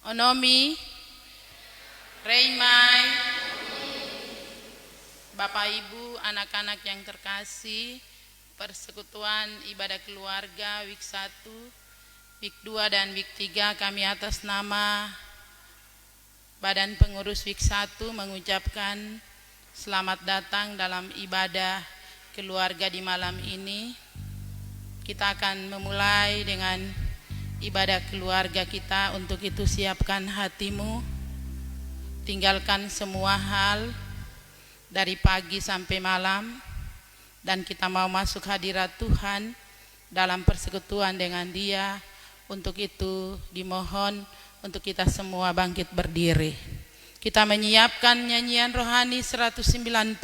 Onomi, Reimai, Bapak Ibu, anak-anak yang terkasih, Persekutuan Ibadah Keluarga Week 1, Week 2 dan Week 3, kami atas nama Badan Pengurus Week 1 mengucapkan selamat datang dalam ibadah keluarga di malam ini. Kita akan memulai dengan ibadah keluarga kita. Untuk itu siapkan hatimu, tinggalkan semua hal dari pagi sampai malam, dan kita mau masuk hadirat Tuhan dalam persekutuan dengan Dia. Untuk itu dimohon untuk kita semua bangkit berdiri. Kita menyiapkan nyanyian rohani 190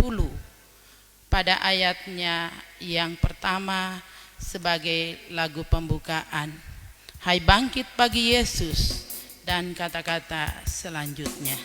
pada ayatnya yang pertama sebagai lagu pembukaan. Hai bangkit pagi Yesus, dan kata-kata selanjutnya.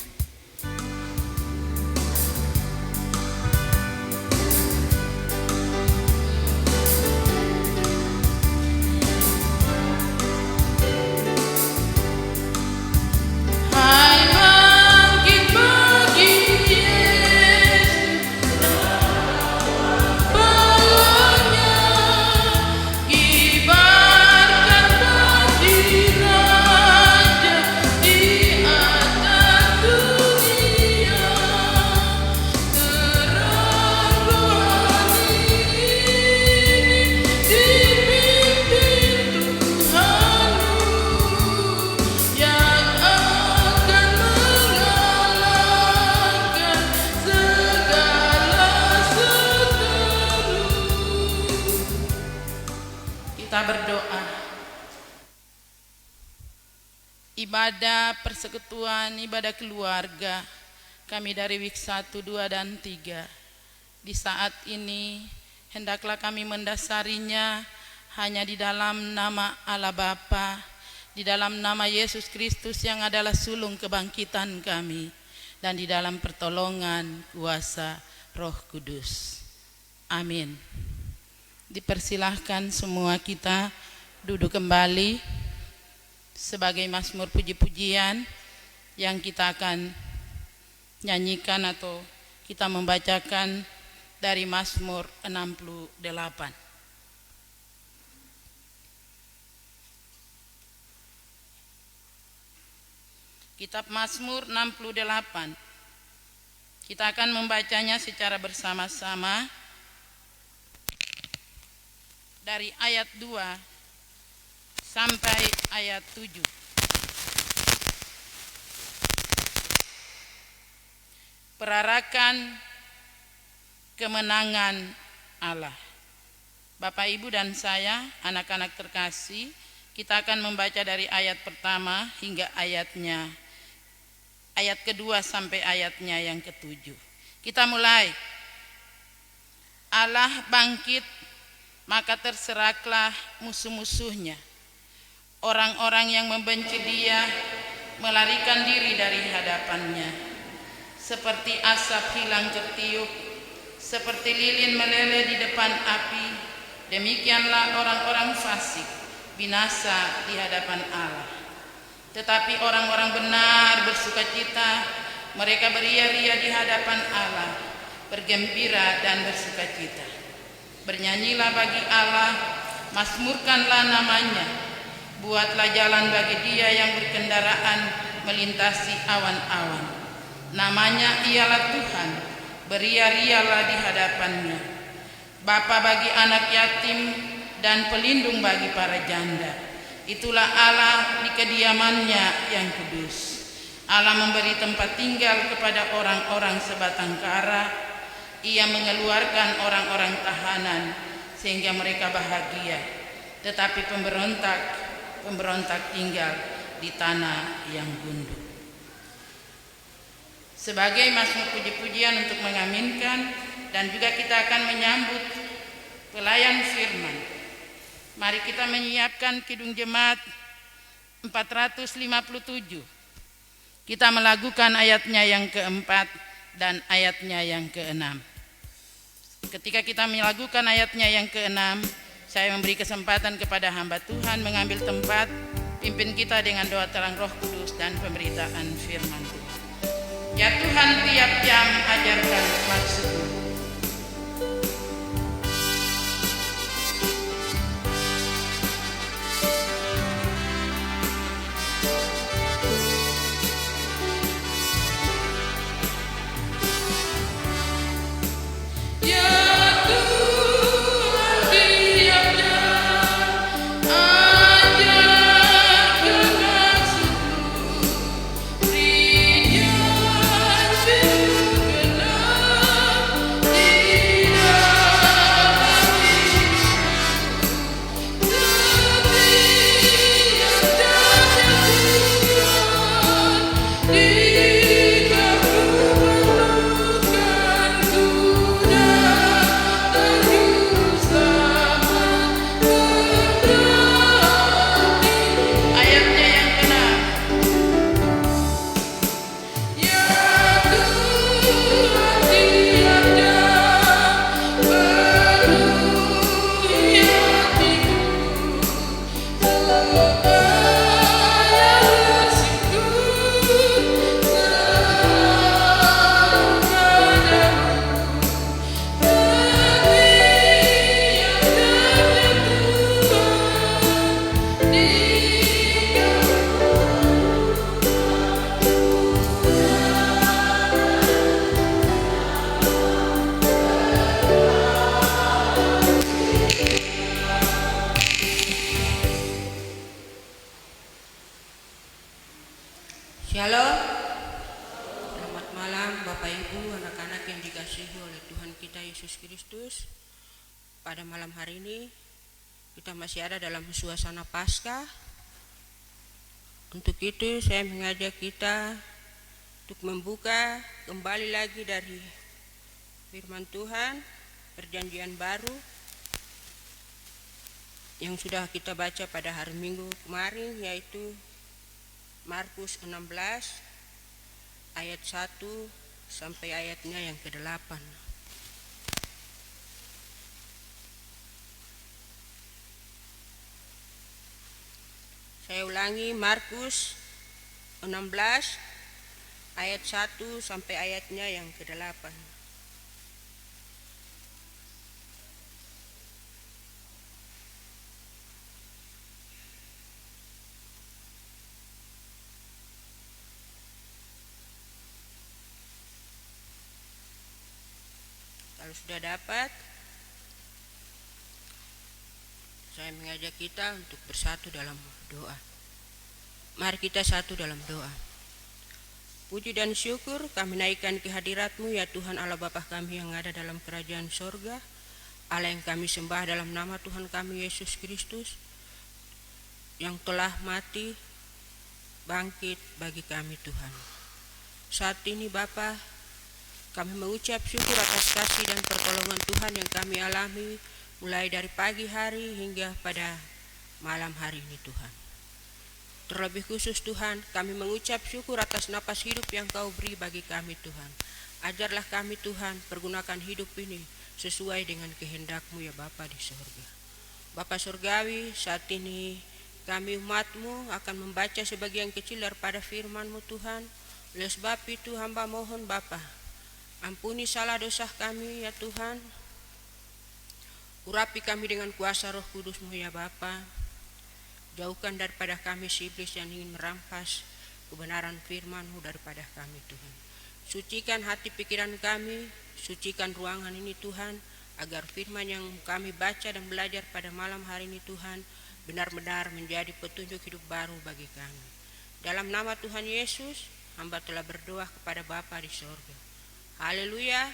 Berdoa. Ibadah persekutuan, ibadah keluarga kami dari Week 1, 2, dan 3. Di saat ini hendaklah kami mendasarinya hanya di dalam nama Allah Bapa, di dalam nama Yesus Kristus yang adalah sulung kebangkitan kami, dan di dalam pertolongan kuasa Roh Kudus. Amin. Dipersilahkan semua kita duduk kembali sebagai mazmur puji-pujian yang kita akan nyanyikan atau kita membacakan dari Mazmur 68. Kitab Mazmur 68. Kita akan membacanya secara bersama-sama dari ayat 2 sampai ayat 7. Perarakan kemenangan Allah. Bapak, Ibu, dan saya, anak-anak terkasih, kita akan membaca dari ayat pertama hingga ayat kedua sampai ayatnya yang ke-7. Kita mulai. Allah bangkit, maka terseraklah musuh-musuhnya. Orang-orang yang membenci Dia melarikan diri dari hadapannya. Seperti asap hilang tertiup, seperti lilin meleleh di depan api, demikianlah orang-orang fasik binasa di hadapan Allah. Tetapi orang-orang benar bersukacita, mereka beria-ria di hadapan Allah, bergembira dan bersukacita. Bernyanyilah bagi Allah, mazmurkanlah namanya, buatlah jalan bagi Dia yang berkendaraan melintasi awan-awan. Namanya ialah Tuhan, beria-rialah di hadapannya. Bapa bagi anak yatim dan pelindung bagi para janda. Itulah Allah di kediamannya yang kudus. Allah memberi tempat tinggal kepada orang-orang sebatang kara. Ia mengeluarkan orang-orang tahanan sehingga mereka bahagia. Tetapi pemberontak tinggal di tanah yang gundul. Sebagai mazmur puji-pujian untuk mengaminkan, dan juga kita akan menyambut pelayan firman, mari kita menyiapkan Kidung Jemaat 457. Kita melakukan ayatnya yang keempat dan ayatnya yang keenam. Ketika kita melakukan ayatnya yang keenam, saya memberi kesempatan kepada hamba Tuhan mengambil tempat, pimpin kita dengan doa terang Roh Kudus, dan pemberitaan firman Tuhan. Ya Tuhan, tiap jam ajarkan maksud-Mu. Shalom. Selamat malam Bapak Ibu, anak-anak yang dikasihi oleh Tuhan kita Yesus Kristus. Pada malam hari ini kita masih ada dalam suasana Paskah. Untuk itu saya mengajak kita untuk membuka kembali lagi dari firman Tuhan, perjanjian baru yang sudah kita baca pada hari Minggu kemarin, yaitu Markus 16 ayat 1 sampai ayatnya yang ke-8. Saya ulangi, Markus 16 ayat 1 sampai ayatnya yang ke-8. Kalau sudah dapat, saya mengajak kita untuk bersatu dalam doa. Mari kita satu dalam doa. Puji dan syukur kami naikkan kehadirat-Mu ya Tuhan Allah Bapa kami yang ada dalam kerajaan sorga, Allah yang kami sembah dalam nama Tuhan kami Yesus Kristus, yang telah mati bangkit bagi kami Tuhan. Saat ini Bapa, kami mengucap syukur atas kasih dan pertolongan Tuhan yang kami alami mulai dari pagi hari hingga pada malam hari ini Tuhan. Terlebih khusus Tuhan, kami mengucap syukur atas napas hidup yang Kau beri bagi kami Tuhan. Ajarlah kami Tuhan, pergunakan hidup ini sesuai dengan kehendak-Mu ya Bapa di surga. Bapa surgawi, saat ini kami umat-Mu akan membaca sebagian kecil daripada firman-Mu Tuhan. Oleh sebab itu hamba mohon Bapa, ampuni salah dosa kami ya Tuhan. Urapi kami dengan kuasa Roh Kudus-Mu ya Bapa. Jauhkan daripada kami si iblis yang ingin merampas kebenaran firman-Mu daripada kami Tuhan. Sucikan hati pikiran kami, sucikan ruangan ini Tuhan, agar firman yang kami baca dan belajar pada malam hari ini Tuhan benar-benar menjadi petunjuk hidup baru bagi kami. Dalam nama Tuhan Yesus, hamba telah berdoa kepada Bapa di surga. Haleluya,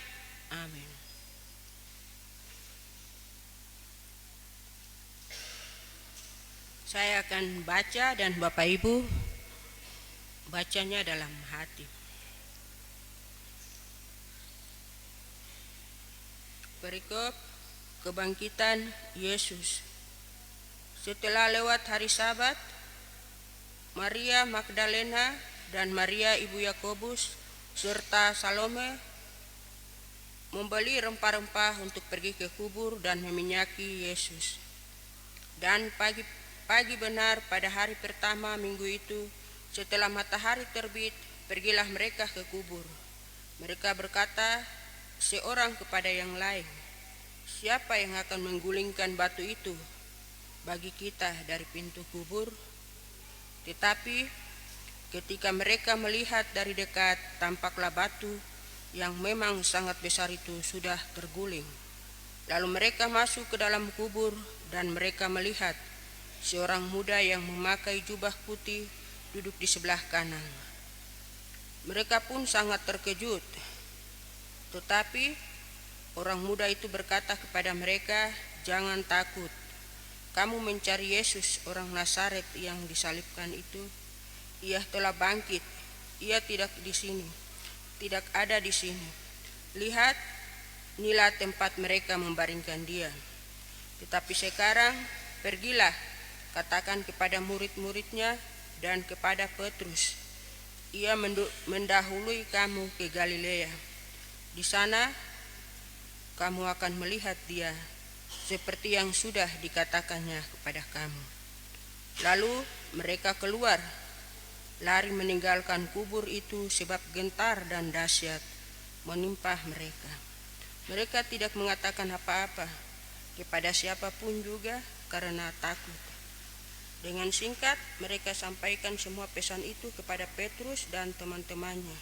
amin. Saya akan baca dan Bapak Ibu bacanya dalam hati. Perikop kebangkitan Yesus. Setelah lewat hari Sabat, Maria Magdalena dan Maria ibu Yakobus serta Salome membeli rempah-rempah untuk pergi ke kubur dan meminyaki Yesus. Dan pagi benar pada hari pertama minggu itu, Setelah matahari terbit, pergilah mereka ke kubur. Mereka berkata seorang kepada yang lain, "Siapa yang akan menggulingkan batu itu bagi kita dari pintu kubur?" Tetapi ketika mereka melihat dari dekat, tampaklah batu yang memang sangat besar itu sudah terguling. Lalu mereka masuk ke dalam kubur dan mereka melihat seorang muda yang memakai jubah putih duduk di sebelah kanan. Mereka pun sangat terkejut. Tetapi orang muda itu berkata kepada mereka, "Jangan takut. Kamu mencari Yesus orang Nazaret yang disalibkan itu. Ia telah bangkit. Ia tidak di sini. Tidak ada di sini. Lihat, inilah tempat mereka membaringkan dia. Tetapi sekarang pergilah, katakan kepada murid-muridnya dan kepada Petrus, ia mendahului kamu ke Galilea. Di sana kamu akan melihat dia seperti yang sudah dikatakannya kepada kamu." Lalu mereka keluar, lari meninggalkan kubur itu sebab gentar dan dahsyat menimpa mereka. Mereka tidak mengatakan apa-apa kepada siapapun juga karena takut. Dengan singkat mereka sampaikan semua pesan itu kepada Petrus dan teman-temannya.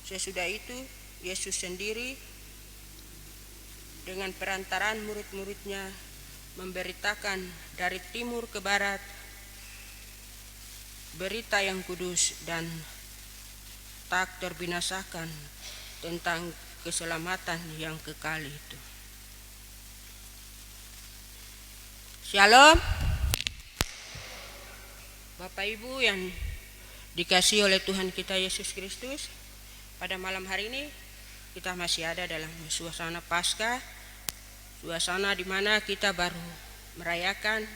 Sesudah itu Yesus sendiri dengan perantaraan murid-muridnya memberitakan dari timur ke barat berita yang kudus dan tak terbinasakan tentang keselamatan yang kekal itu. Shalom. Bapak Ibu yang dikasihi oleh Tuhan kita Yesus Kristus, pada malam hari ini kita masih ada dalam suasana Paskah, suasana di mana kita baru merayakan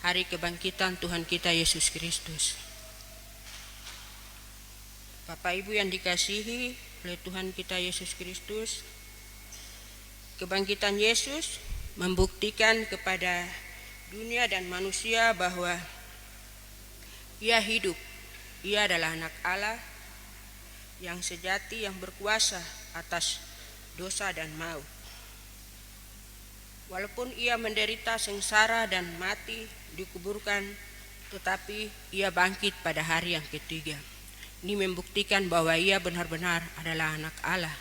hari kebangkitan Tuhan kita Yesus Kristus. Bapak Ibu yang dikasihi oleh Tuhan kita Yesus Kristus, kebangkitan Yesus membuktikan kepada dunia dan manusia bahwa Ia hidup. Ia adalah anak Allah yang sejati, yang berkuasa atas dosa dan maut. Walaupun ia menderita sengsara dan mati, dikuburkan, tetapi ia bangkit pada hari yang ketiga. Ini membuktikan bahwa ia benar-benar adalah anak Allah.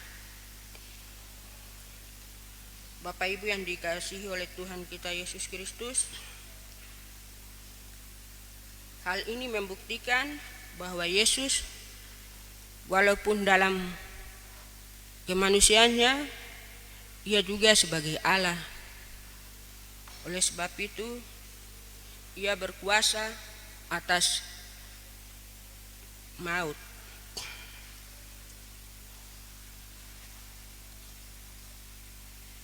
Bapak Ibu yang dikasihi oleh Tuhan kita Yesus Kristus, hal ini membuktikan bahwa Yesus walaupun dalam kemanusiaannya, ia juga sebagai Allah. Oleh sebab itu, ia berkuasa atas maut.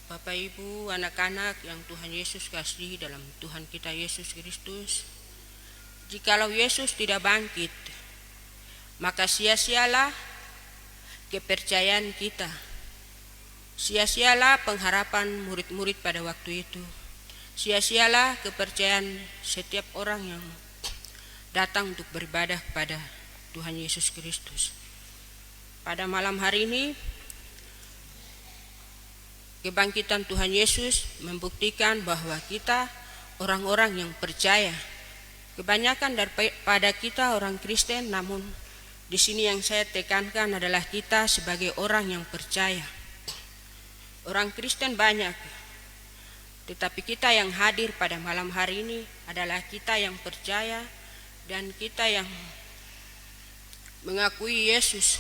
Bapak Ibu, anak-anak yang Tuhan Yesus kasihi dalam Tuhan kita Yesus Kristus, jikalau Yesus tidak bangkit, maka sia-sialah kepercayaan kita. Sia-sialah pengharapan murid-murid pada waktu itu. Sia-sialah kepercayaan setiap orang yang datang untuk beribadah kepada Tuhan Yesus Kristus. Pada malam hari ini, kebangkitan Tuhan Yesus membuktikan bahwa kita orang-orang yang percaya. Kebanyakan daripada kita orang Kristen, namun di sini yang saya tekankan adalah kita sebagai orang yang percaya. Orang Kristen banyak, tetapi kita yang hadir pada malam hari ini adalah kita yang percaya dan kita yang mengakui Yesus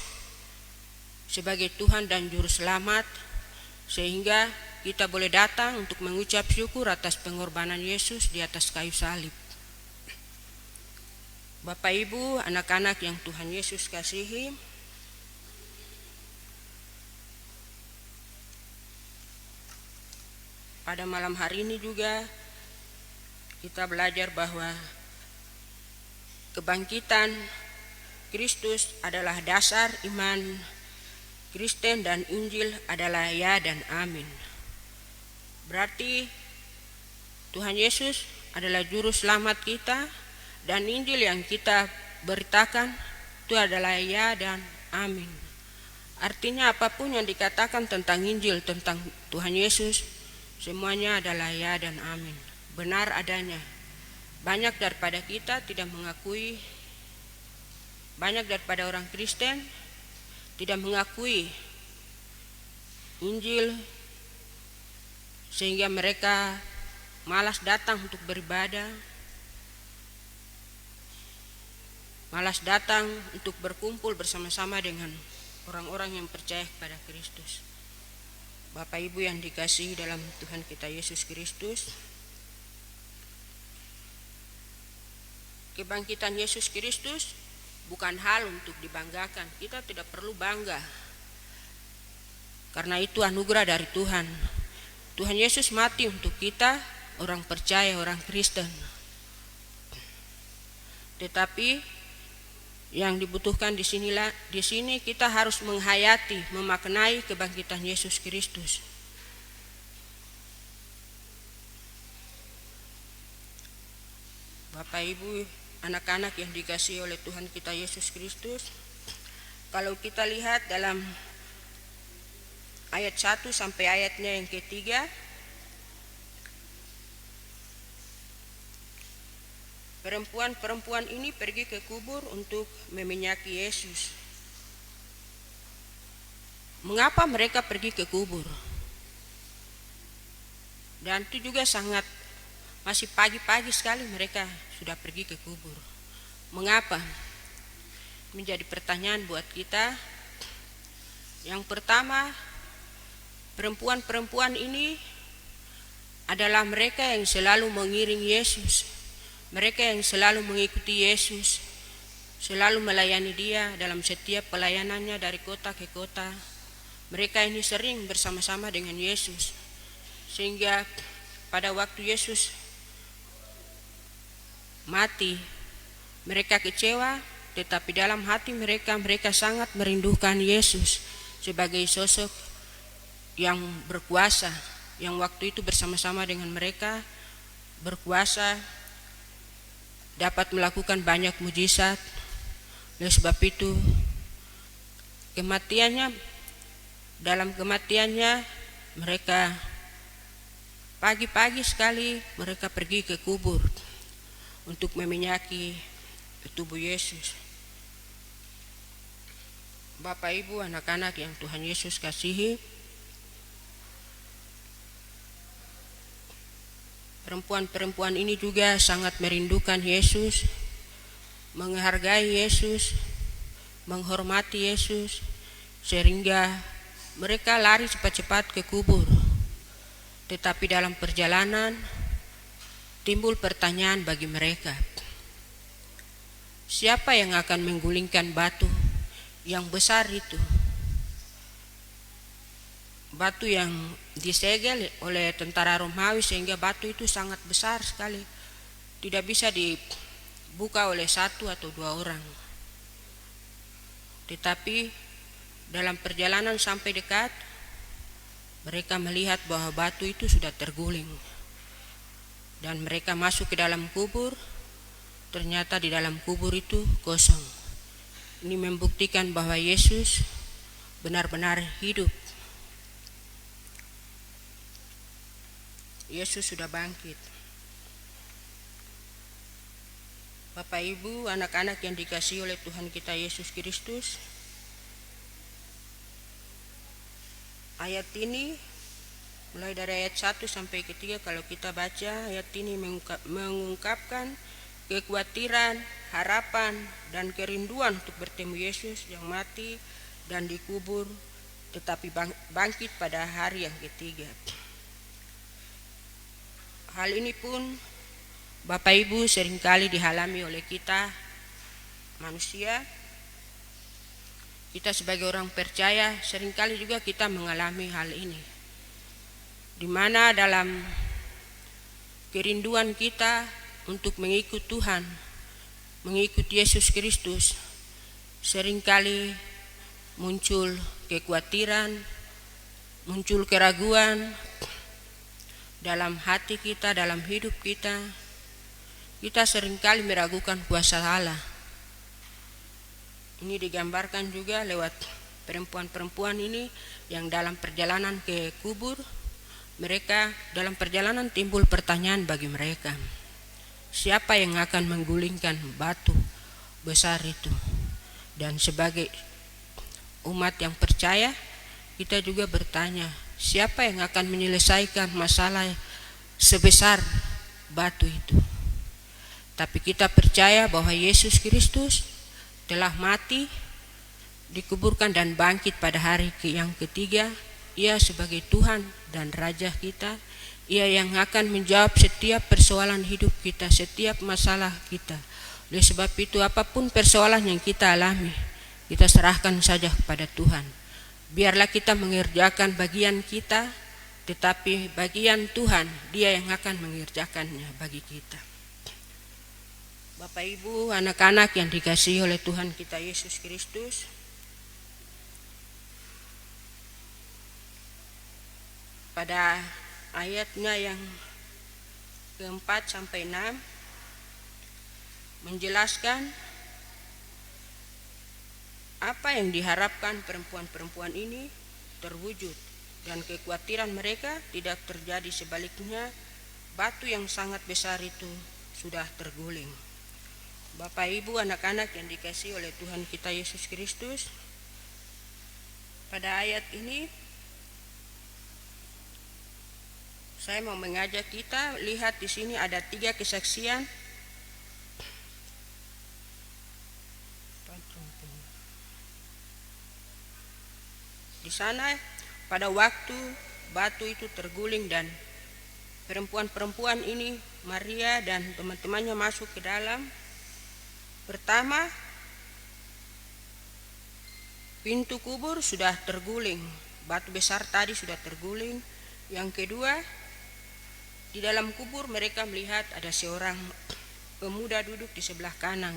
sebagai Tuhan dan Juru Selamat, sehingga kita boleh datang untuk mengucap syukur atas pengorbanan Yesus di atas kayu salib. Bapak Ibu, anak-anak yang Tuhan Yesus kasihi, pada malam hari ini juga kita belajar bahwa kebangkitan Kristus adalah dasar iman Kristen dan Injil adalah ya dan amin. Berarti Tuhan Yesus adalah juru selamat kita dan Injil yang kita beritakan itu adalah ya dan amin. Artinya apapun yang dikatakan tentang Injil, tentang Tuhan Yesus, semuanya adalah ya dan amin. Benar adanya. Banyak daripada kita tidak mengakui, banyak daripada orang Kristen tidak mengakui Injil, sehingga mereka malas datang untuk beribadah, malas datang untuk berkumpul bersama-sama dengan orang-orang yang percaya kepada Kristus. Bapak Ibu yang dikasihi dalam Tuhan kita Yesus Kristus, kebangkitan Yesus Kristus bukan hal untuk dibanggakan. Kita tidak perlu bangga, karena itu anugerah dari Tuhan. Tuhan Yesus mati untuk kita, orang percaya, orang Kristen. Tetapi yang dibutuhkan di sini kita harus menghayati, memaknai kebangkitan Yesus Kristus. Bapak Ibu, anak-anak yang dikasihi oleh Tuhan kita Yesus Kristus, kalau kita lihat dalam ayat 1 sampai ayatnya yang ketiga, perempuan-perempuan ini pergi ke kubur untuk meminyaki Yesus. Mengapa mereka pergi ke kubur? Dan itu juga masih pagi-pagi sekali mereka sudah pergi ke kubur. Mengapa? Menjadi pertanyaan buat kita. Yang pertama, perempuan-perempuan ini adalah mereka yang selalu mengiring Yesus. Mereka yang selalu mengikuti Yesus, selalu melayani Dia dalam setiap pelayanannya dari kota ke kota. Mereka ini sering bersama-sama dengan Yesus, sehingga pada waktu Yesus mati, mereka kecewa, tetapi dalam hati mereka sangat merindukan Yesus sebagai sosok yang berkuasa, yang waktu itu bersama-sama dengan mereka berkuasa, dapat melakukan banyak mujizat. Oleh sebab itu, dalam kematiannya mereka pagi-pagi sekali mereka pergi ke kubur untuk meminyaki tubuh Yesus. Bapak Ibu, anak-anak yang Tuhan Yesus kasihi, perempuan-perempuan ini juga sangat merindukan Yesus, menghargai Yesus, menghormati Yesus, sehingga mereka lari cepat-cepat ke kubur. Tetapi dalam perjalanan timbul pertanyaan bagi mereka, siapa yang akan menggulingkan batu yang besar itu? Batu yang disegel oleh tentara Romawi, sehingga batu itu sangat besar sekali, tidak bisa dibuka oleh satu atau dua orang. Tetapi dalam perjalanan sampai dekat, mereka melihat bahwa batu itu sudah terguling, dan mereka masuk ke dalam kubur. Ternyata di dalam kubur itu kosong. Ini membuktikan bahwa Yesus benar-benar hidup. Yesus sudah bangkit. Bapak Ibu, anak-anak yang dikasihi oleh Tuhan kita Yesus Kristus, ayat ini mulai dari ayat 1 sampai ke 3, kalau kita baca ayat ini mengungkapkan kekhawatiran, harapan, dan kerinduan untuk bertemu Yesus yang mati dan dikubur, tetapi bangkit pada hari yang ketiga. Hal ini pun Bapak Ibu seringkali dialami oleh kita manusia. Kita sebagai orang percaya seringkali juga kita mengalami hal ini, di mana dalam kerinduan kita untuk mengikut Tuhan, mengikut Yesus Kristus, seringkali muncul kekhawatiran, muncul keraguan dalam hati kita, dalam hidup kita. Kita seringkali meragukan kuasa Allah. Ini digambarkan juga lewat perempuan-perempuan ini yang dalam perjalanan ke kubur, mereka dalam perjalanan timbul pertanyaan bagi mereka, siapa yang akan menggulingkan batu besar itu? Dan sebagai umat yang percaya, kita juga bertanya, siapa yang akan menyelesaikan masalah sebesar batu itu? Tapi kita percaya bahwa Yesus Kristus telah mati, dikuburkan dan bangkit pada hari yang ketiga. Ia sebagai Tuhan dan Raja kita, Ia yang akan menjawab setiap persoalan hidup kita, setiap masalah kita. Oleh sebab itu, apapun persoalan yang kita alami, kita serahkan saja kepada Tuhan. Biarlah kita mengerjakan bagian kita, tetapi bagian Tuhan, Dia yang akan mengerjakannya bagi kita. Bapak Ibu, anak-anak yang dikasihi oleh Tuhan kita Yesus Kristus, pada ayatnya yang keempat sampai 6 menjelaskan apa yang diharapkan perempuan-perempuan ini terwujud dan kekhawatiran mereka tidak terjadi, sebaliknya batu yang sangat besar itu sudah terguling. Bapak Ibu, anak-anak yang dikasihi oleh Tuhan kita Yesus Kristus, pada ayat ini saya mau mengajak kita lihat di sini ada 3 kesaksian. Di sana pada waktu batu itu terguling dan perempuan-perempuan ini, Maria dan teman-temannya masuk ke dalam. Pertama, pintu kubur sudah terguling, batu besar tadi sudah terguling. Yang kedua, di dalam kubur mereka melihat ada seorang pemuda duduk di sebelah kanan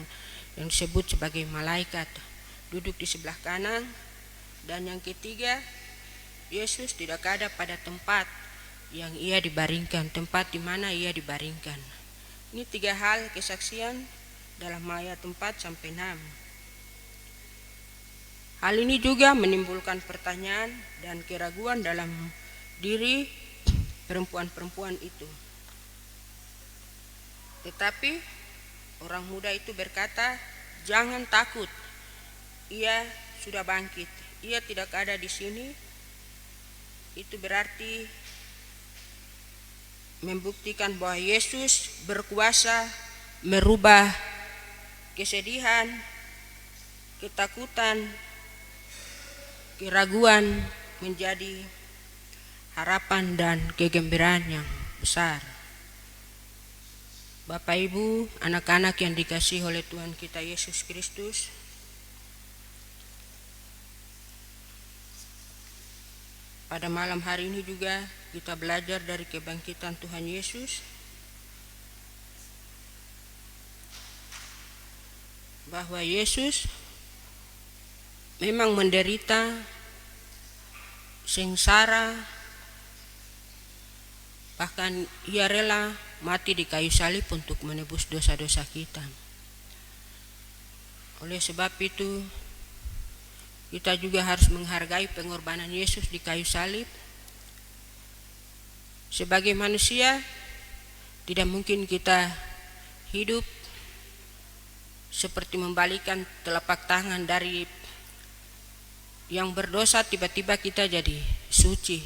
yang disebut sebagai malaikat, duduk di sebelah kanan. Dan yang ketiga, Yesus tidak ada pada tempat yang ia dibaringkan, tempat di mana ia dibaringkan. Ini 3 hal kesaksian dalam ayat 4 sampai 6. Hal ini juga menimbulkan pertanyaan dan keraguan dalam diri perempuan-perempuan itu. Tetapi orang muda itu berkata, jangan takut, ia sudah bangkit, ia tidak ada di sini. Itu berarti membuktikan bahwa Yesus berkuasa merubah kesedihan, ketakutan, keraguan menjadi harapan dan kegembiraan yang besar. Bapak Ibu, anak-anak yang dikasihi oleh Tuhan kita Yesus Kristus, pada malam hari ini juga kita belajar dari kebangkitan Tuhan Yesus, bahwa Yesus memang menderita sengsara, bahkan ia rela mati di kayu salib untuk menebus dosa-dosa kita. Oleh sebab itu, kita juga harus menghargai pengorbanan Yesus di kayu salib. Sebagai manusia, tidak mungkin kita hidup seperti membalikan telapak tangan dari yang berdosa, tiba-tiba kita jadi suci,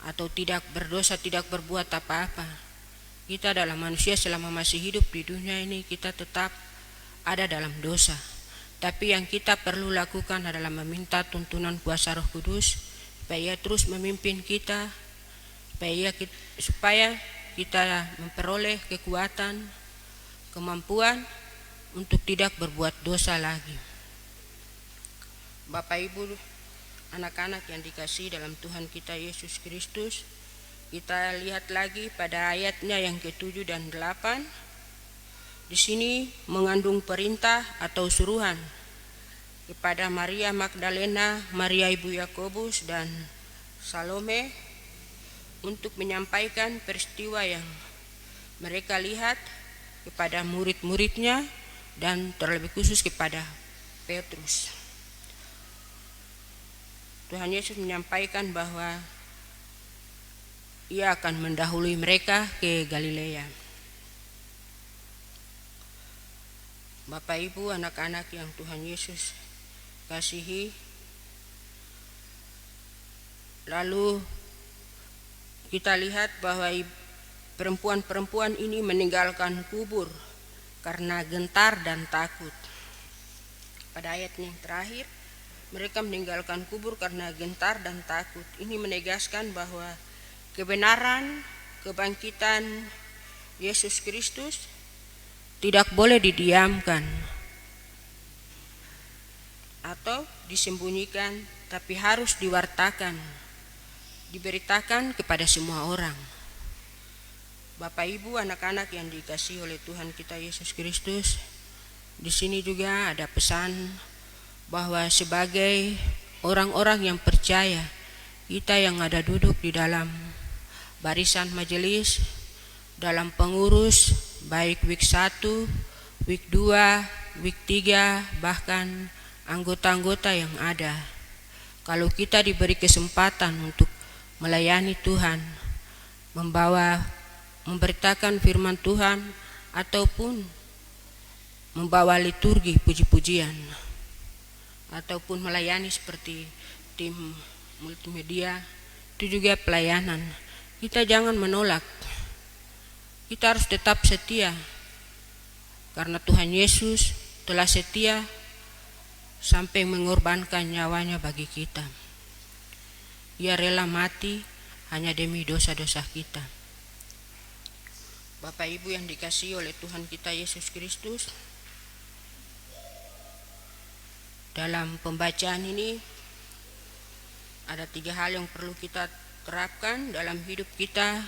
atau tidak berdosa, tidak berbuat apa-apa. Kita adalah manusia, selama masih hidup di dunia ini kita tetap ada dalam dosa. Tapi yang kita perlu lakukan adalah meminta tuntunan kuasa Roh Kudus supaya ia terus memimpin kita, supaya kita memperoleh kekuatan, kemampuan untuk tidak berbuat dosa lagi. Bapak Ibu, anak-anak yang dikasihi dalam Tuhan kita Yesus Kristus, kita lihat lagi pada ayatnya yang ke-7 dan 8. Di sini mengandung perintah atau suruhan kepada Maria Magdalena, Maria ibu Yakobus dan Salome untuk menyampaikan peristiwa yang mereka lihat kepada murid-muridnya dan terlebih khusus kepada Petrus. Tuhan Yesus menyampaikan bahwa Ia akan mendahului mereka ke Galilea. Bapak Ibu, anak-anak yang Tuhan Yesus kasihi, lalu kita lihat bahwa perempuan-perempuan ini meninggalkan kubur karena gentar dan takut. Pada ayat yang terakhir, mereka meninggalkan kubur karena gentar dan takut. Ini menegaskan bahwa kebenaran kebangkitan Yesus Kristus tidak boleh didiamkan atau disembunyikan, tapi harus diwartakan, diberitakan kepada semua orang. Bapak Ibu, anak-anak yang dikasihi oleh Tuhan kita Yesus Kristus, di sini juga ada pesan bahwa sebagai orang-orang yang percaya, kita yang ada duduk di dalam barisan majelis, dalam pengurus, baik week 1, week 2, week 3, bahkan anggota-anggota yang ada. Kalau kita diberi kesempatan untuk melayani Tuhan, memberitakan firman Tuhan, ataupun membawa liturgi puji-pujian, ataupun melayani seperti tim multimedia, itu juga pelayanan. Kita jangan menolak. Kita harus tetap setia, karena Tuhan Yesus telah setia sampai mengorbankan nyawanya bagi kita. Ia rela mati hanya demi dosa-dosa kita. Bapak Ibu yang dikasihi oleh Tuhan kita Yesus Kristus, dalam pembacaan ini ada 3 hal yang perlu kita terapkan dalam hidup kita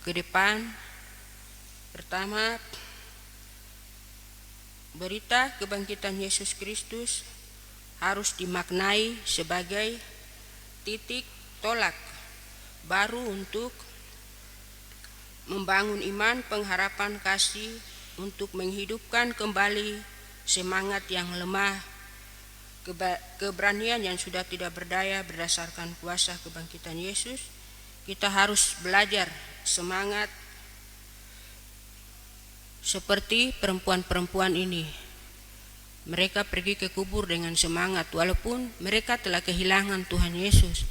ke depan. Pertama, berita kebangkitan Yesus Kristus harus dimaknai sebagai titik tolak baru untuk membangun iman, pengharapan, kasih, untuk menghidupkan kembali semangat yang lemah, keberanian yang sudah tidak berdaya berdasarkan kuasa kebangkitan Yesus. Kita harus belajar semangat seperti perempuan-perempuan ini. Mereka pergi ke kubur dengan semangat walaupun mereka telah kehilangan Tuhan Yesus.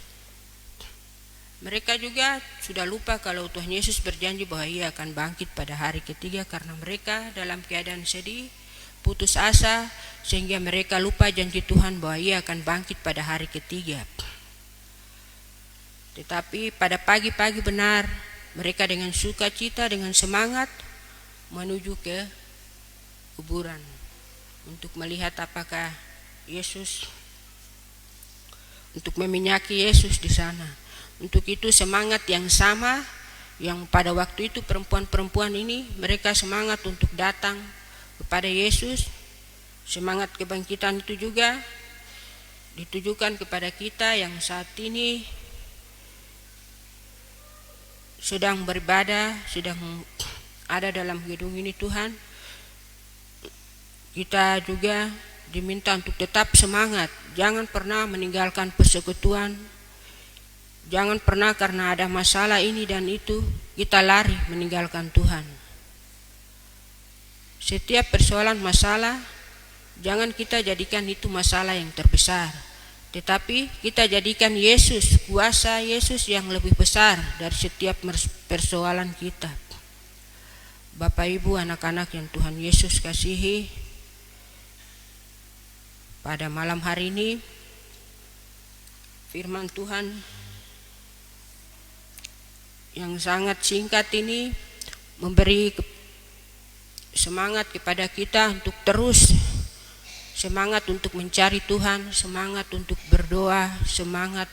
Mereka juga sudah lupa kalau Tuhan Yesus berjanji bahwa Ia akan bangkit pada hari ketiga, karena mereka dalam keadaan sedih, putus asa, sehingga mereka lupa janji Tuhan bahwa Ia akan bangkit pada hari ketiga. Tetapi pada pagi-pagi benar, mereka dengan sukacita, dengan semangat menuju ke kuburan untuk melihat apakah Yesus, untuk meminyaki Yesus di sana. Untuk itu semangat yang sama yang pada waktu itu perempuan-perempuan ini, mereka semangat untuk datang kepada Yesus. Semangat kebangkitan itu juga ditujukan kepada kita yang saat ini sedang beribadah, sedang ada dalam gedung ini. Tuhan, kita juga diminta untuk tetap semangat, jangan pernah meninggalkan persekutuan. Jangan pernah karena ada masalah ini dan itu kita lari meninggalkan Tuhan. Setiap persoalan masalah, jangan kita jadikan itu masalah yang terbesar, tetapi kita jadikan Yesus, kuasa Yesus yang lebih besar dari setiap persoalan kita. Bapak Ibu, anak-anak yang Tuhan Yesus kasihi, pada malam hari ini firman Tuhan yang sangat singkat ini memberi semangat kepada kita untuk terus semangat untuk mencari Tuhan, semangat untuk berdoa, semangat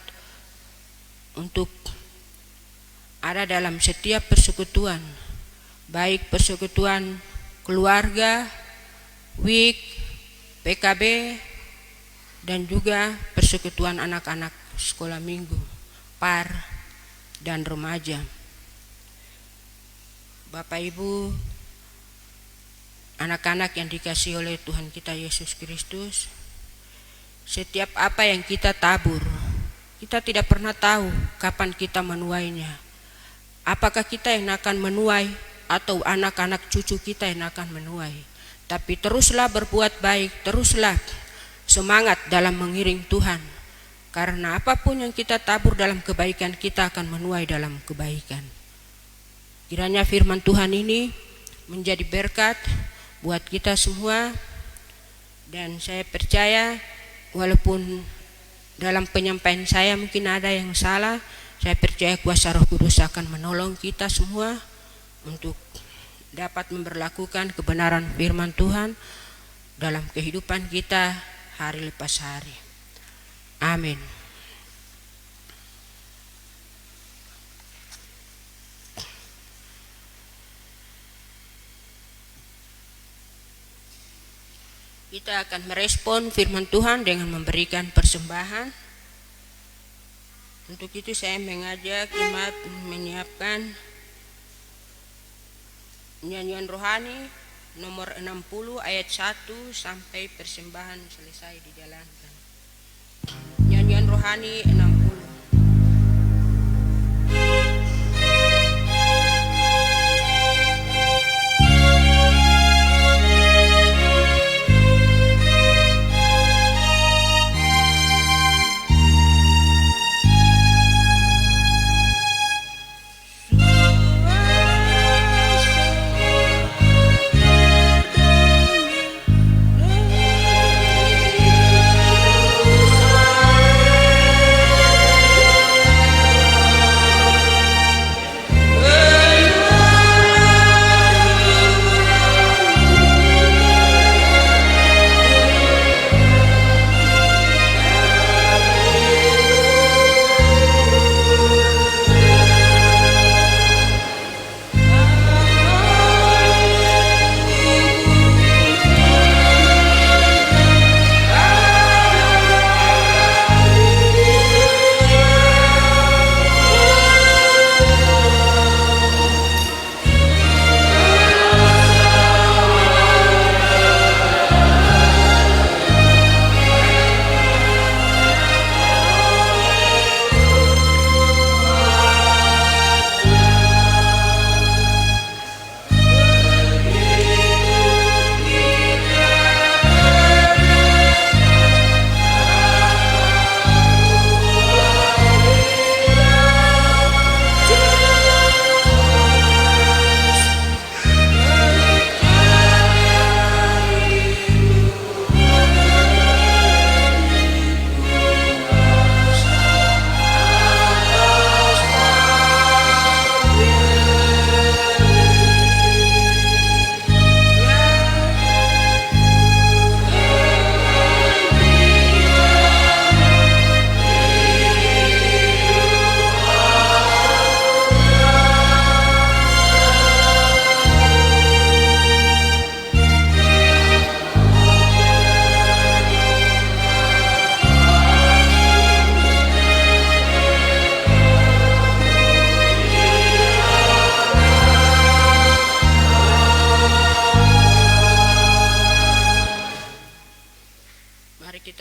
untuk ada dalam setiap persekutuan, baik persekutuan keluarga, WIK, PKB, dan juga persekutuan anak-anak sekolah minggu, PAR, dan remaja. Bapak Ibu, anak-anak yang dikasihi oleh Tuhan kita Yesus Kristus, setiap apa yang kita tabur, kita tidak pernah tahu kapan kita menuainya. Apakah kita yang akan menuai atau anak-anak cucu kita yang akan menuai. Tapi teruslah berbuat baik, teruslah semangat dalam mengiring Tuhan. Karena apapun yang kita tabur dalam kebaikan, kita akan menuai dalam kebaikan. Kiranya firman Tuhan ini menjadi berkat buat kita semua. Dan saya percaya walaupun dalam penyampaian saya mungkin ada yang salah, saya percaya kuasa Roh Kudus akan menolong kita semua untuk dapat memberlakukan kebenaran firman Tuhan dalam kehidupan kita hari lepas hari. Amin. Kita akan merespon firman Tuhan dengan memberikan persembahan. Untuk itu saya mengajak jemaat menyiapkan nyanyian rohani nomor 60 ayat 1 sampai persembahan selesai dijalankan. Nyanyian rohani 60.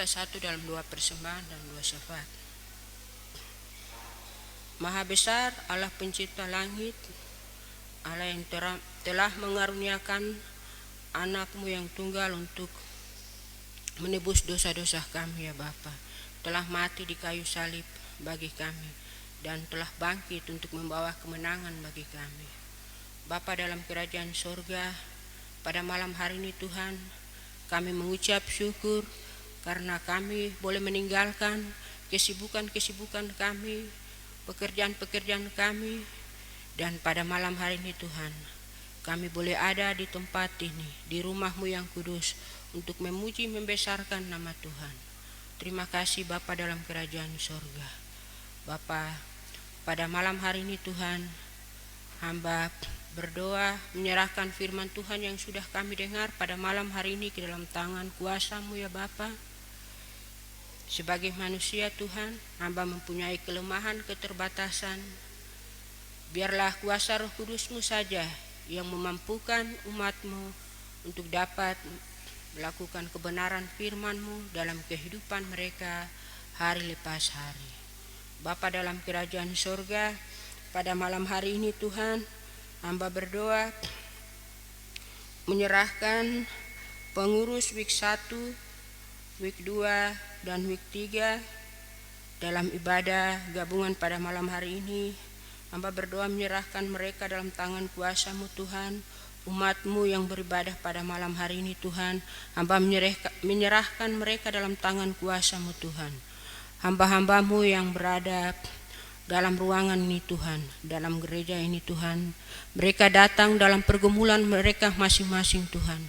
Satu dalam dua persembahan dan dua syafaat. Maha besar Allah pencipta langit, Allah yang telah mengaruniakan anak-Mu yang tunggal untuk menebus dosa-dosa kami ya Bapa. Telah mati di kayu salib bagi kami dan telah bangkit untuk membawa kemenangan bagi kami. Bapa dalam kerajaan sorga, pada malam hari ini Tuhan, kami mengucap syukur karena kami boleh meninggalkan kesibukan-kesibukan kami, pekerjaan-pekerjaan kami, dan pada malam hari ini Tuhan, kami boleh ada di tempat ini, di rumah-Mu yang kudus, untuk memuji membesarkan nama Tuhan. Terima kasih Bapa dalam kerajaan sorga. Bapa, pada malam hari ini Tuhan, hamba berdoa menyerahkan firman Tuhan yang sudah kami dengar pada malam hari ini ke dalam tangan kuasa-Mu ya Bapa. Sebagai manusia Tuhan, hamba mempunyai kelemahan, keterbatasan. Biarlah kuasa Roh Kudus-Mu saja yang memampukan umat-Mu untuk dapat melakukan kebenaran firman-Mu dalam kehidupan mereka hari lepas hari. Bapa dalam kerajaan surga, pada malam hari ini Tuhan, hamba berdoa menyerahkan pengurus week 1, week 2, dan week 3 dalam ibadah gabungan pada malam hari ini. Hamba berdoa menyerahkan mereka dalam tangan kuasa-Mu Tuhan. Umat-Mu yang beribadah pada malam hari ini Tuhan, hamba menyerahkan mereka dalam tangan kuasa-Mu Tuhan. Hamba-hamba-Mu yang berada dalam ruangan ini Tuhan, dalam gereja ini Tuhan, mereka datang dalam pergumulan mereka masing-masing Tuhan.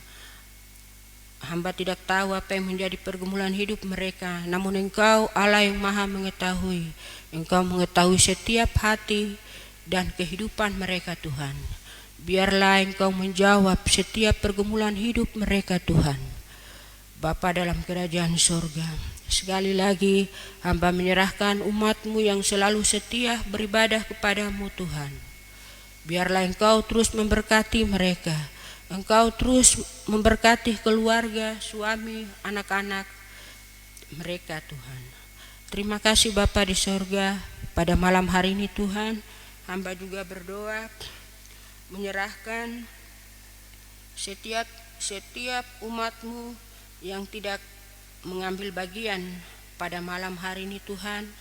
Hamba tidak tahu apa yang menjadi pergumulan hidup mereka, namun Engkau Allah yang maha mengetahui. Engkau mengetahui setiap hati dan kehidupan mereka Tuhan. Biarlah Engkau menjawab setiap pergumulan hidup mereka Tuhan. Bapa dalam kerajaan surga, sekali lagi hamba menyerahkan umat-Mu yang selalu setia beribadah kepada-Mu Tuhan. Biarlah Engkau terus memberkati mereka. Engkau terus memberkati keluarga, suami, anak-anak mereka Tuhan. Terima kasih Bapa di surga, pada malam hari ini Tuhan, hamba juga berdoa menyerahkan setiap umat-Mu yang tidak mengambil bagian pada malam hari ini Tuhan.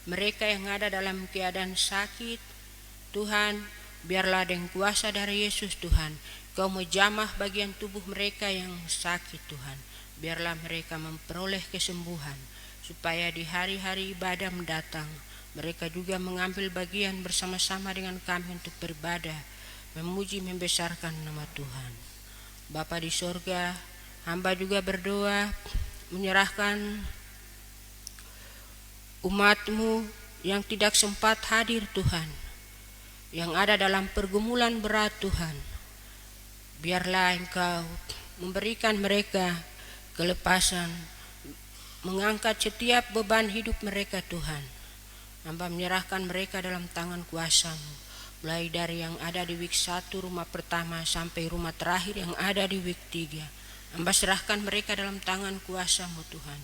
Mereka yang ada dalam keadaan sakit Tuhan, biarlah dengan kuasa dari Yesus Tuhan, Kau menjamah bagian tubuh mereka yang sakit Tuhan. Biarlah mereka memperoleh kesembuhan, supaya di hari-hari ibadah mendatang mereka juga mengambil bagian bersama-sama dengan kami untuk beribadah, memuji membesarkan nama Tuhan. Bapa di surga, hamba juga berdoa menyerahkan umat-Mu yang tidak sempat hadir Tuhan, yang ada dalam pergumulan berat Tuhan. Biarlah Engkau memberikan mereka kelepasan, mengangkat setiap beban hidup mereka Tuhan. Hamba menyerahkan mereka dalam tangan kuasa-Mu, mulai dari yang ada di week 1 rumah pertama sampai rumah terakhir yang ada di week 3. Hamba serahkan mereka dalam tangan kuasa-Mu Tuhan.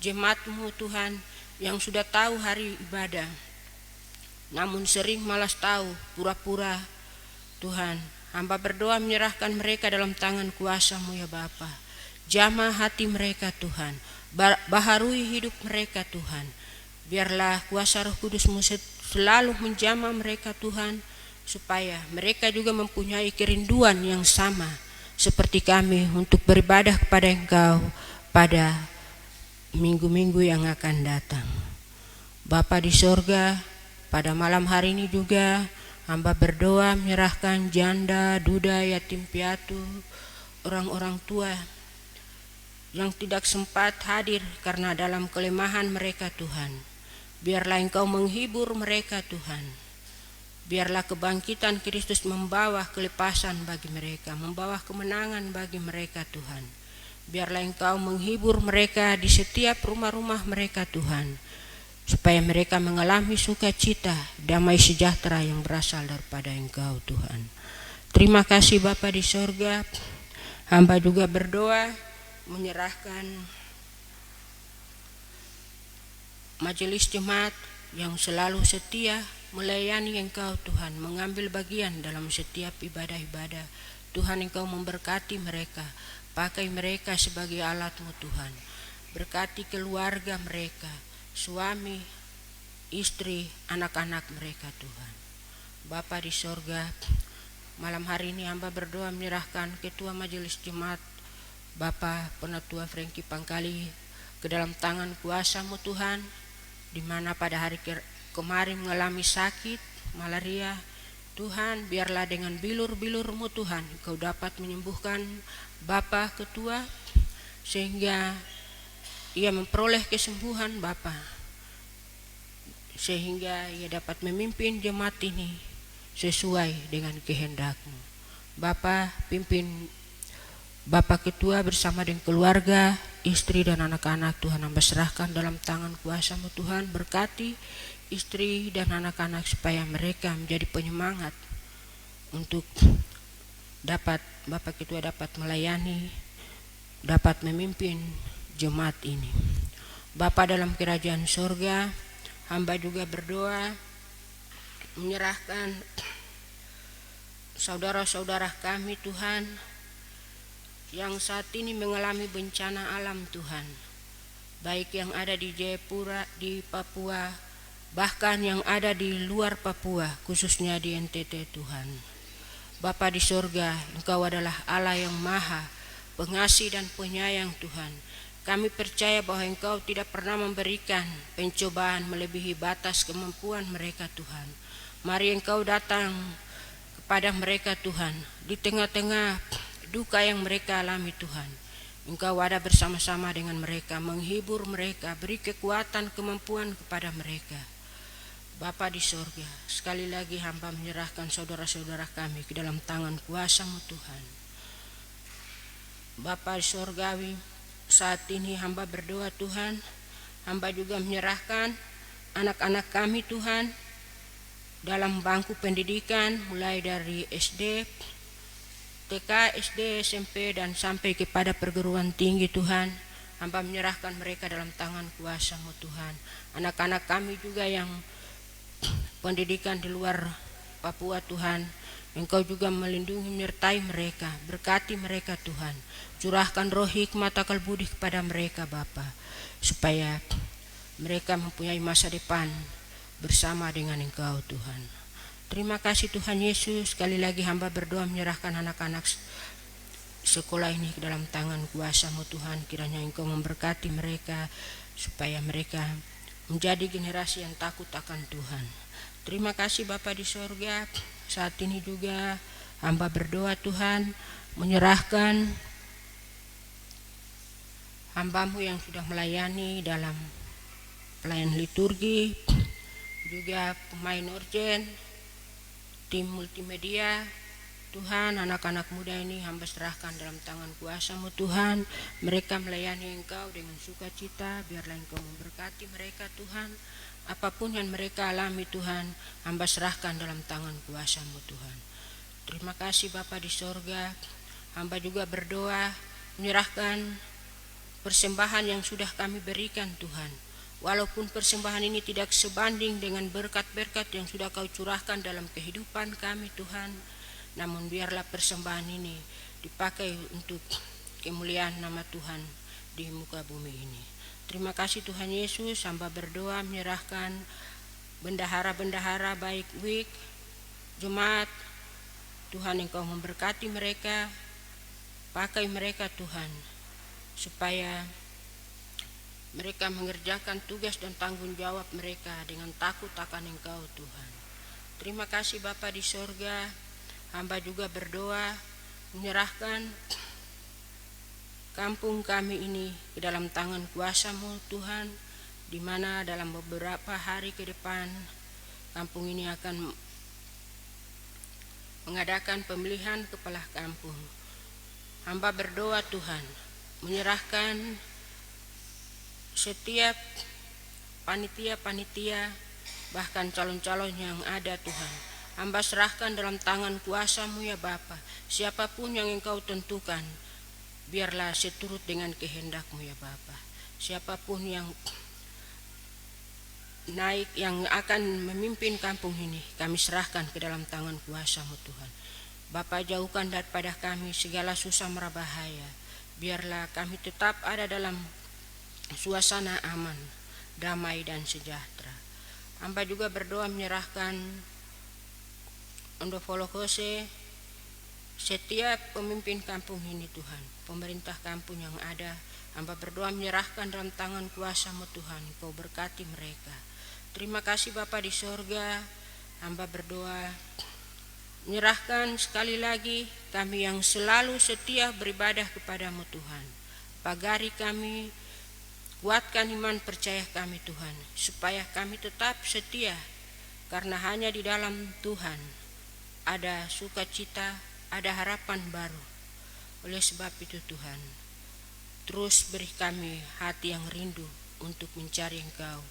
Jemaat-Mu Tuhan yang sudah tahu hari ibadah, namun sering malas tahu, pura-pura Tuhan, hamba berdoa menyerahkan mereka dalam tangan kuasa-Mu ya Bapa. Jamah hati mereka Tuhan, baharui hidup mereka Tuhan. Biarlah kuasa Roh Kudus-Mu selalu menjamah mereka Tuhan, supaya mereka juga mempunyai kerinduan yang sama seperti kami untuk beribadah kepada Engkau pada minggu-minggu yang akan datang. Bapa di sorga, pada malam hari ini juga hamba berdoa menyerahkan janda, duda, yatim piatu, orang-orang tua yang tidak sempat hadir karena dalam kelemahan mereka Tuhan. Biarlah Engkau menghibur mereka Tuhan. Biarlah kebangkitan Kristus membawa kelepasan bagi mereka, membawa kemenangan bagi mereka Tuhan. Biarlah Engkau menghibur mereka di setiap rumah-rumah mereka Tuhan, supaya mereka mengalami sukacita, damai sejahtera yang berasal daripada Engkau Tuhan. Terima kasih Bapa di sorga. Hamba juga berdoa menyerahkan majelis jemaat yang selalu setia melayani Engkau Tuhan, mengambil bagian dalam setiap ibadah-ibadah. Tuhan, Engkau memberkati mereka, pakai mereka sebagai alat-Mu Tuhan. Berkati keluarga mereka, suami, istri, anak-anak mereka Tuhan. Bapa di sorga, malam hari ini hamba berdoa menyerahkan Ketua Majelis Jemaat Bapa Penatua Frankie Pangkali ke dalam tangan kuasa-Mu Tuhan, di mana pada hari kemarin mengalami sakit malaria. Tuhan, biarlah dengan bilur-bilur-Mu Tuhan Engkau dapat menyembuhkan Bapa Ketua, sehingga ia memperoleh kesembuhan Bapa, sehingga ia dapat memimpin jemaat ini sesuai dengan kehendak-Mu. Bapa, pimpin Bapa Ketua bersama dengan keluarga, istri dan anak-anak Tuhan, hamba serahkan dalam tangan kuasa-Mu Tuhan. Berkati istri dan anak-anak supaya mereka menjadi penyemangat untuk Bapak Ketua dapat melayani, dapat memimpin jemaat ini. Bapa dalam kerajaan surga, hamba juga berdoa menyerahkan saudara-saudara kami Tuhan yang saat ini mengalami bencana alam Tuhan, baik yang ada di Jayapura, di Papua, bahkan yang ada di luar Papua, khususnya di NTT Tuhan. Bapa di surga, Engkau adalah Allah yang maha pengasih dan penyayang Tuhan. Kami percaya bahwa Engkau tidak pernah memberikan pencobaan melebihi batas kemampuan mereka Tuhan. Mari Engkau datang kepada mereka Tuhan, di tengah-tengah duka yang mereka alami Tuhan. Engkau ada bersama-sama dengan mereka, menghibur mereka, beri kekuatan, kemampuan kepada mereka. Bapa di surga, sekali lagi hamba menyerahkan saudara-saudara kami ke dalam tangan kuasa-Mu Tuhan. Bapa di surgawi, saat ini hamba berdoa Tuhan, hamba juga menyerahkan anak-anak kami Tuhan dalam bangku pendidikan mulai dari SD, TK, SD, SMP dan sampai kepada perguruan tinggi Tuhan. Hamba menyerahkan mereka dalam tangan kuasa-Mu Tuhan. Anak-anak kami juga yang pendidikan di luar Papua Tuhan, Engkau juga melindungi menyertai mereka, berkati mereka Tuhan. Curahkan roh hikmat akal budi kepada mereka Bapa, supaya mereka mempunyai masa depan bersama dengan Engkau Tuhan. Terima kasih Tuhan Yesus. Sekali lagi hamba berdoa menyerahkan anak-anak sekolah ini ke dalam tangan kuasa-Mu Tuhan. Kiranya Engkau memberkati mereka supaya mereka menjadi generasi yang takut akan Tuhan. Terima kasih Bapa di surga. Saat ini juga hamba berdoa Tuhan, menyerahkan hamba-Mu yang sudah melayani dalam pelayan liturgi, juga pemain orgen, tim multimedia. Tuhan, anak-anak muda ini hamba serahkan dalam tangan kuasa-Mu Tuhan. Mereka melayani Engkau dengan sukacita, biarlah Engkau memberkati mereka Tuhan. Apapun yang mereka alami Tuhan, hamba serahkan dalam tangan kuasa-Mu Tuhan. Terima kasih Bapa di sorga. Hamba juga berdoa menyerahkan persembahan yang sudah kami berikan Tuhan. Walaupun persembahan ini tidak sebanding dengan berkat-berkat yang sudah Kau curahkan dalam kehidupan kami Tuhan, namun biarlah persembahan ini dipakai untuk kemuliaan nama Tuhan di muka bumi ini. Terima kasih Tuhan Yesus. Hamba berdoa menyerahkan bendahara-bendahara baik WIK, jemaat. Tuhan Engkau memberkati mereka, pakai mereka Tuhan, supaya mereka mengerjakan tugas dan tanggung jawab mereka dengan takut akan Engkau Tuhan. Terima kasih Bapa di sorga. Hamba juga berdoa menyerahkan kampung kami ini ke dalam tangan kuasa-Mu Tuhan, di mana dalam beberapa hari ke depan kampung ini akan mengadakan pemilihan kepala kampung. Hamba berdoa Tuhan, menyerahkan setiap panitia-panitia, bahkan calon-calon yang ada Tuhan. Hamba serahkan dalam tangan kuasa-Mu ya Bapa. Siapapun yang Engkau tentukan, biarlah seturut dengan kehendak-Mu ya Bapa. Siapapun yang naik, yang akan memimpin kampung ini, kami serahkan ke dalam tangan kuasa-Mu Tuhan. Bapa, jauhkan daripada kami segala susah mara bahaya. Biarlah kami tetap ada dalam suasana aman, damai dan sejahtera. Hamba juga berdoa menyerahkan Ondofolokose, setiap pemimpin kampung ini Tuhan, pemerintah kampung yang ada, hamba berdoa menyerahkan dalam tangan kuasa-Mu Tuhan. Kau berkati mereka. Terima kasih Bapa di sorga. Hamba berdoa menyerahkan sekali lagi kami yang selalu setia beribadah kepada-Mu Tuhan. Pagari kami, kuatkan iman percaya kami Tuhan, supaya kami tetap setia, karena hanya di dalam Tuhan ada sukacita, ada harapan baru. Oleh sebab itu Tuhan, terus beri kami hati yang rindu untuk mencari Engkau,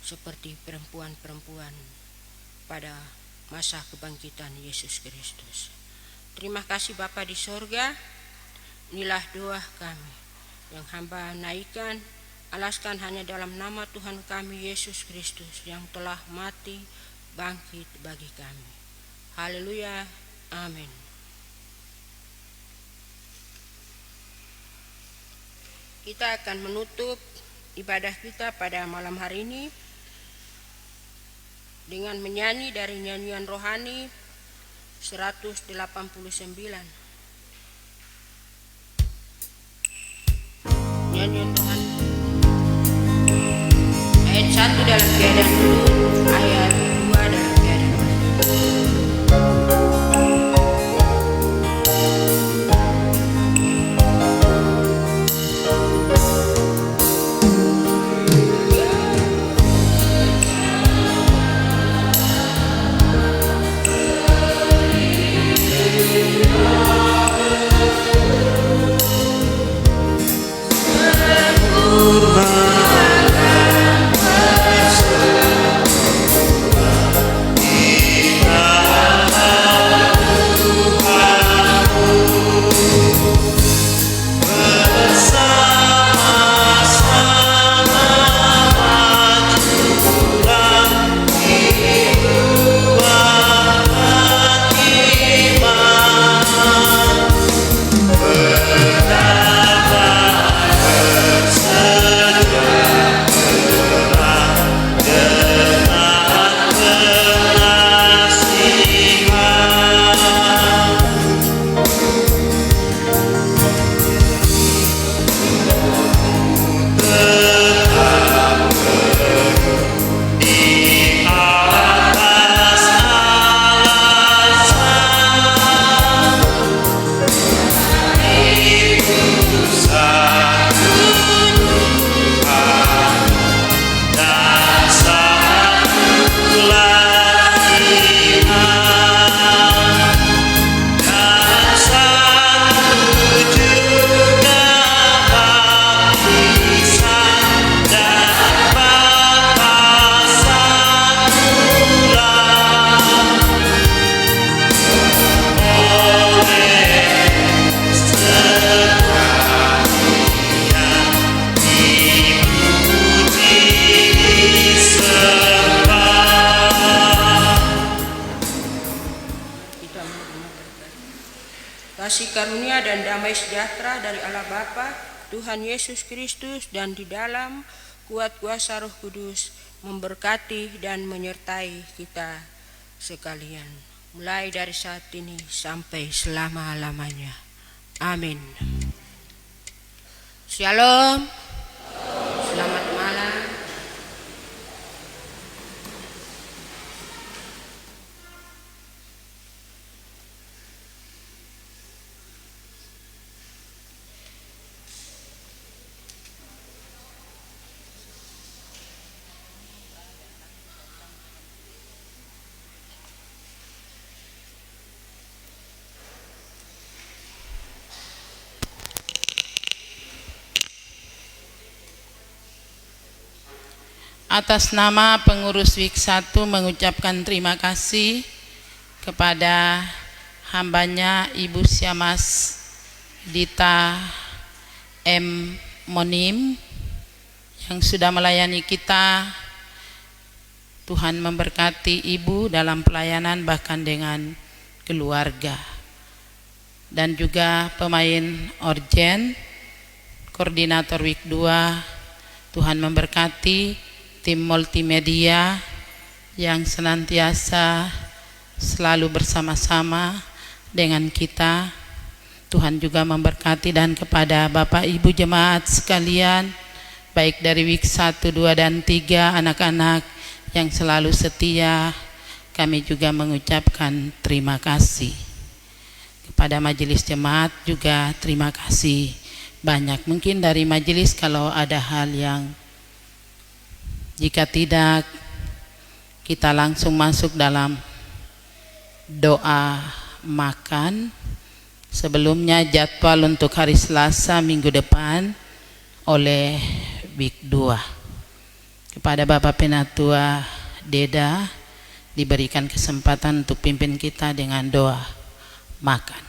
seperti perempuan-perempuan pada masa kebangkitan Yesus Kristus. Terima kasih Bapa di sorga, inilah doa kami yang hamba naikkan, alaskan hanya dalam nama Tuhan kami Yesus Kristus yang telah mati bangkit bagi kami. Haleluya, amin. Kita akan menutup ibadah kita pada malam hari ini dengan menyanyi dari nyanyian rohani 189. Nyanyian rohani ayat 1 dalam keadaan duduk, ayat 2 dalam keadaan kasih karunia dan damai sejahtera dari Allah Bapa, Tuhan Yesus Kristus, dan di dalam kuat kuasa Roh Kudus memberkati dan menyertai kita sekalian, mulai dari saat ini sampai selama-lamanya. Amin. Shalom. Selamat malam. Atas nama pengurus WIK 1 mengucapkan terima kasih kepada hambanya Ibu Syamas Dita M. Monim yang sudah melayani kita. Tuhan memberkati Ibu dalam pelayanan bahkan dengan keluarga. Dan juga pemain orgen, koordinator WIK 2, Tuhan memberkati tim multimedia yang senantiasa selalu bersama-sama dengan kita. Tuhan juga memberkati, dan kepada Bapak Ibu jemaat sekalian, baik dari WIK 1, 2, dan 3, anak-anak yang selalu setia, kami juga mengucapkan terima kasih. Kepada majelis jemaat juga terima kasih banyak. Mungkin dari majelis kalau ada hal yang, jika tidak, kita langsung masuk dalam doa makan. Sebelumnya jadwal untuk hari Selasa minggu depan oleh WIK 2. Kepada Bapak Penatua Deda diberikan kesempatan untuk pimpin kita dengan doa makan.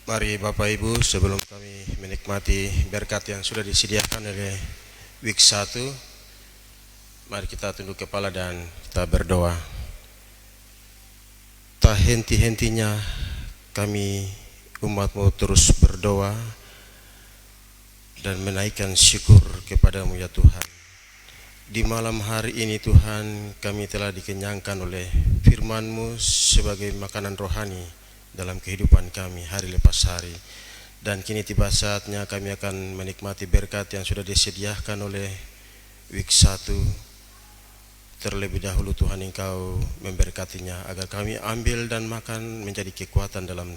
Mari Bapak Ibu, sebelum kami menikmati berkat yang sudah disediakan oleh week 1, mari kita tunduk kepala dan kita berdoa. Tak henti-hentinya kami umat-Mu terus berdoa dan menaikkan syukur kepadamu ya Tuhan. Di malam hari ini Tuhan, kami telah dikenyangkan oleh firman-Mu sebagai makanan rohani dalam kehidupan kami hari lepas hari. Dan kini tiba saatnya kami akan menikmati berkat yang sudah disediakan oleh week 1. Terlebih dahulu Tuhan, Engkau memberkatinya agar kami ambil dan makan menjadi kekuatan dalam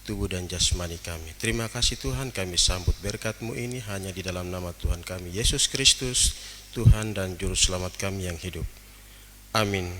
tubuh dan jasmani kami. Terima kasih Tuhan, kami sambut berkat-Mu ini hanya di dalam nama Tuhan kami Yesus Kristus, Tuhan dan Juru Selamat kami yang hidup. Amin.